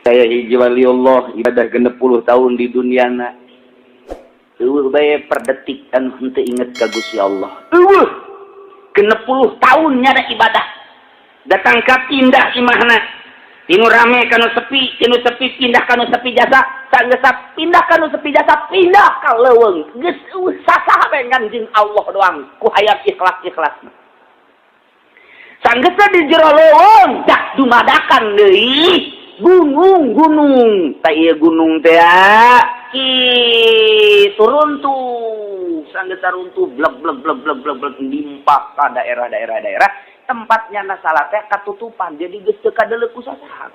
Saya hiji waliullah ibadah 60 tahun di dunia na. Bae per detik anu henteu inget ka Gusti Allah. 60 tahun nyada ibadah. Datang ka pindah imahna. Tinu rame kana sepi, tinu sepi pindah kana sepi jasa, sanggeus pindah kana sepi jasa, pindah ka leuweung. Geus sasaha bae nganjing Allah doang ku hayang ikhlas-ikhlasna. Sanggeus di jero leuweung dak dumadakan deui. Gunung tak iya gunung teh turun tuh sanggeus runtuh blek limpah ka daerah tempatnya nasalah teh katutupan jadi geus teu kadeuleuk ku sasaha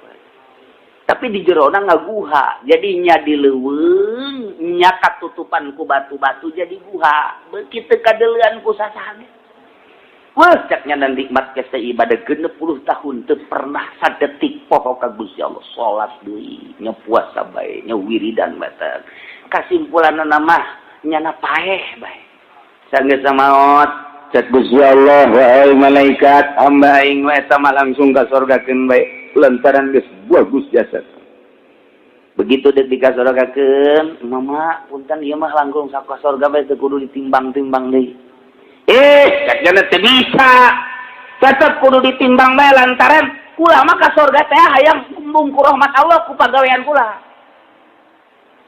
tapi di jerona ngaguha jadi nya di leuweung nya katutupan ku batu-batu jadi guha beuki teu kadeulean ku sasaha. Wah, caknya dan nikmat kese ibadah 60 tahun teu pernah sadetik poho ka Gusti Allah salat deui nya puasa bae nya wiridan bae kasimpulanna mah nyana paeh bae sanggeus samaot cak Gusti Allah wahai malaikat hamba aing we sama langsung ka sorgakeun bae lantaran geus bagus jasad begitu deuk dikasorgakeun mama punten ieu mah langkung ka sorga bae teu kudu ditimbang-timbang deui. Katanya teu bisa. Tetep kudu ditimbang bae lantaran kula mah ka sorga teh hayang kumpul rahmat Allah ku pagawean kula.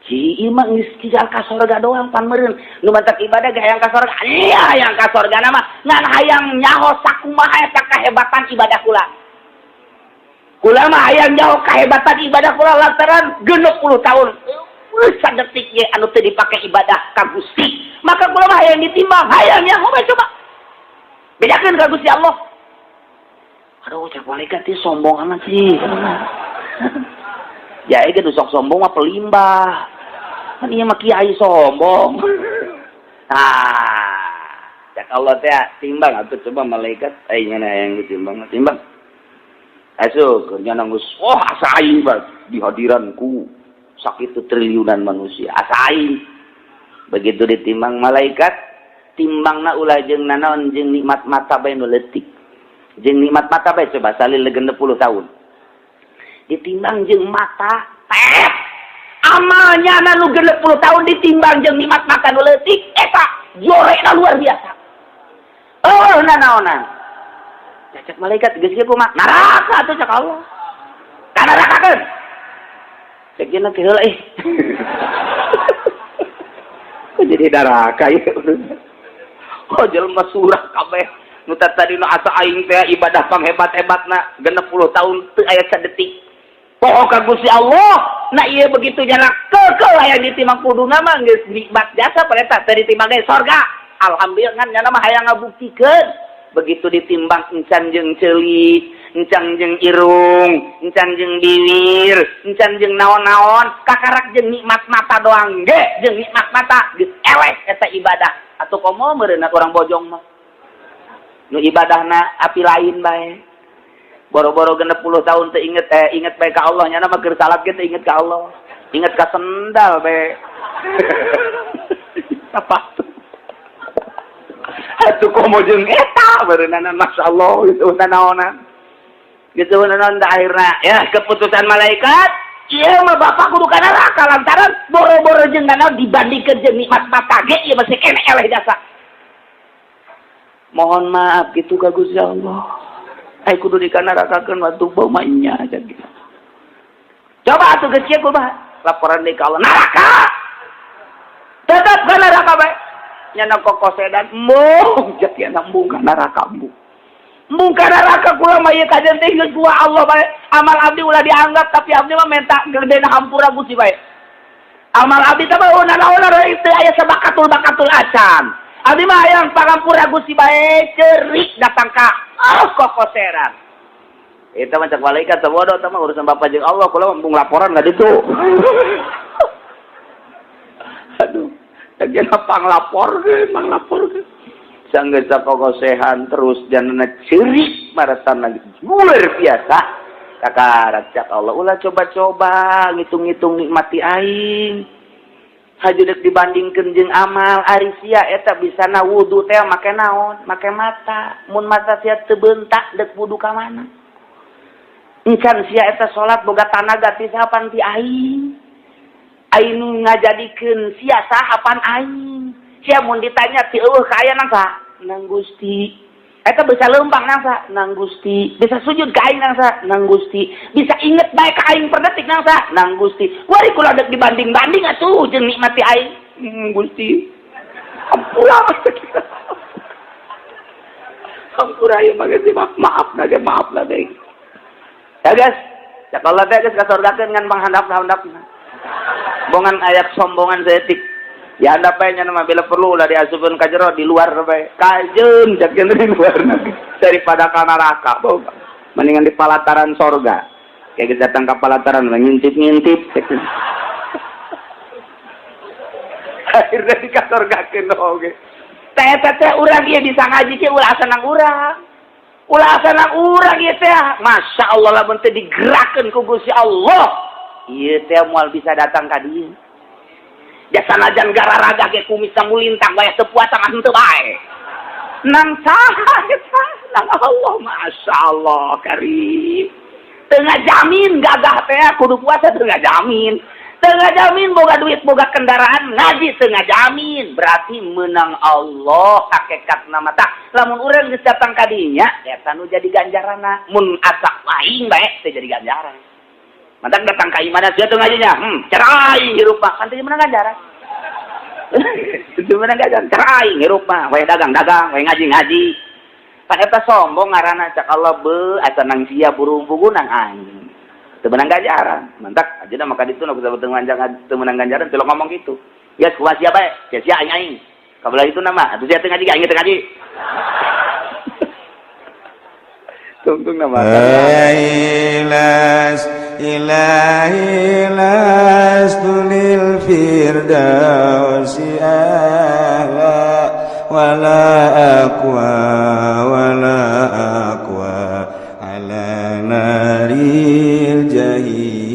Ci ieu mah geus tinggal ka sorga doang pan meureun. Nu mantak ibadah ge hayang ka sorga. Iya hayang ka sorga na mah ngan hayang nyaho sakumaha eta kahebatan ibadah kula. Kula mah hayang nyaho kahebatan ibadah kula lantaran 60 tahun. Sadetik ye anu teu dipake ibadah ka Gusti. Maka kula mah hayang ditimbang, hayang nya coba. Bedakeun ka Gusti Allah. Aduh, cak malaikat ieu sombong amat sih. Ya ge sok sombong mah pelimbah. Kan ieu mah kiai sombong. Nah, cak Allah teh timbang atuh coba malaikat nya hayang ditimbang, timbang. Asuh nya nanggus, oh asa aing di hadiranku sakitu triliunan manusia asain begitu ditimbang malaikat timbangna ulah jeung nanaon jeung nikmat mata bae nu leutik jeung nikmat mata bae coba salil 60 tahun ditimbang jeung mata teh amalnya nu 60 tahun ditimbang jeung nikmat mata nu leutik eta jorena luar biasa oh nanaonan cacak malaikat geus kieu kumaha neraka atuh cak Allah ka nerakakeun sekjana ke heula kok jadi neraka ya oh jelema surah kabeh nu tadi nu asa aing teh ibadah panghebat-hebatna 60 tahun teu aya sadetik poho ka Gusti Allah na ieu begitu nya keukeul hayang ditimbang kuduna mah geus nikmat jasa pareta teu ditimbang ge sorga alhamdulillah ngan nya mah hayang ngabuktikeun begitu ditimbang encan jeung ceulik encan jeung irung, encan jeung bibir, encan jeung naon-naon, kakarak jeung nikmat mata doang ge, jeung nikmat mata geus eleh eta ibadah. Atuh komo meureunna urang bojong mah. Nu ibadahna api lain bae. Boro-boro 60 tahun teu inget bae ka Allah, nya mah keur salat ge teu inget ka Allah. Inget ka sendal bae. Apa? Atuh komo jeung eta meureunna masyaallah itu naonan. Gitu nanon akhirna ya keputusan malaikat ieu mah bapak kudu ka neraka lantaran boro-boro jeung naon dibandingkeun jeung nikmat mata ge ieu masih keneh eleh jasa. Mohon maaf gitu ka Gusti Allah. Ai kudu dikanarakakeun waktu bau manya jadi. Coba atuh geus kieu kumaha? Laporan deui ka Allah neraka. Tetep ka neraka bae. Nya na kokosedan mung jadi anak mung ka neraka mung. Mungkin neraka kula mah ieu kajen teh geus dua Allah bae. Amal abdi ulah dianggap tapi abdi mah minta gedena hampura Gusti bae. Amal abdi teh mah naon teu aya sabakatul acan. Abdi mah hayang pangampura Gusti bae ceurik datang ka kokoseran. Eta mah cak malaikat sabodo teh mah urusan Bapa jeung Allah kula mah laporan ka ditu. Aduh, kajen panglapor ge, manglapor ge. Sanggeus kokosehan terus janana ceurik marasan lagi luar biasa kakarak cak Allah ulah coba-coba ngitung-ngitung nikmati aing Hajudek dibandingkeun jeung amal ari sia eta bisana wudu teh make naon? Make mata. Mun mata sia teu beuntak dek wudu ka mana? Encan sia eta salat boga tanaga ti sapan ti aing. Aing nu ngajadikeun sia sahapan aing. Sia mun ditanya ti eueuh ka aya nangsa? Nang Gusti. Eta bisa leumpang nangsa? Nang Gusti. Bisa sujud ka aing nangsa? Nang Gusti. Bisa inget bae ka aing per detik nangsa? Nang Gusti. Wari kula dek dibanding-banding atuh jeung nikmati aing. Gusti. Ampura. Ampura ieu mah geus maaf na deui. Ya guys, cak Allah teh geus kasorgakeun ngan panghandap-handapna. Bongan ayat sombongan seetik. Ya anda pengen nama bila perlu lah diasupkan ke jero di luar bae. Kajeun jakeun di luar daripada ka neraka. Mendingan di palataran sorga. Kayak datang ke palataran ngintip-ngintip. Akhirnya di kasorgakeun oge. Teh urang ieu bisa ngaji ke ulah senang urang. Ulah senang urang ieu teh. Masya Allah lamun teh digerakkeun ku Gusti Allah. Ieu teh moal bisa datang ka dieu. Jasa najan gararaga ke kumis mulintang bae teu puasa mah henteu bae. Nang saha eta? Nang Allah, Masya Allah karim. Teu ngajamin gagah teh kudu puasa teu ngajamin. Teu ngajamin boga duit boga kendaraan ngaji teu ngajamin. Berarti menang Allah hakikatna mah tah. Lamun urang geus datang ka dinya eta nu jadi ganjaranna. Mun asak lain bae teu jadi ganjaran. Mantak datang ka imadah sia teu ngajinya. Cerai hirup mah kan teu menang ganjaran. Teu menang ganjaran cerai hirup mah, wae dagang-dagang, wae ngaji-ngaji. Pan eta sombong ngaranna cak Allah beu asa nang sia burung pugu nang aing. Teu menang ganjaran. Mantak ajeuna maka ditu nu kusabut teu menang ganjaran teu ngomong gitu. Ya kuat sia bae, sia aing. Kabelah itu nama, atuh sia teu ngaji aing teu ngaji. Tungtung nama. Ilahi lastunil firdausi ahla wala aqwa ala naril jahim.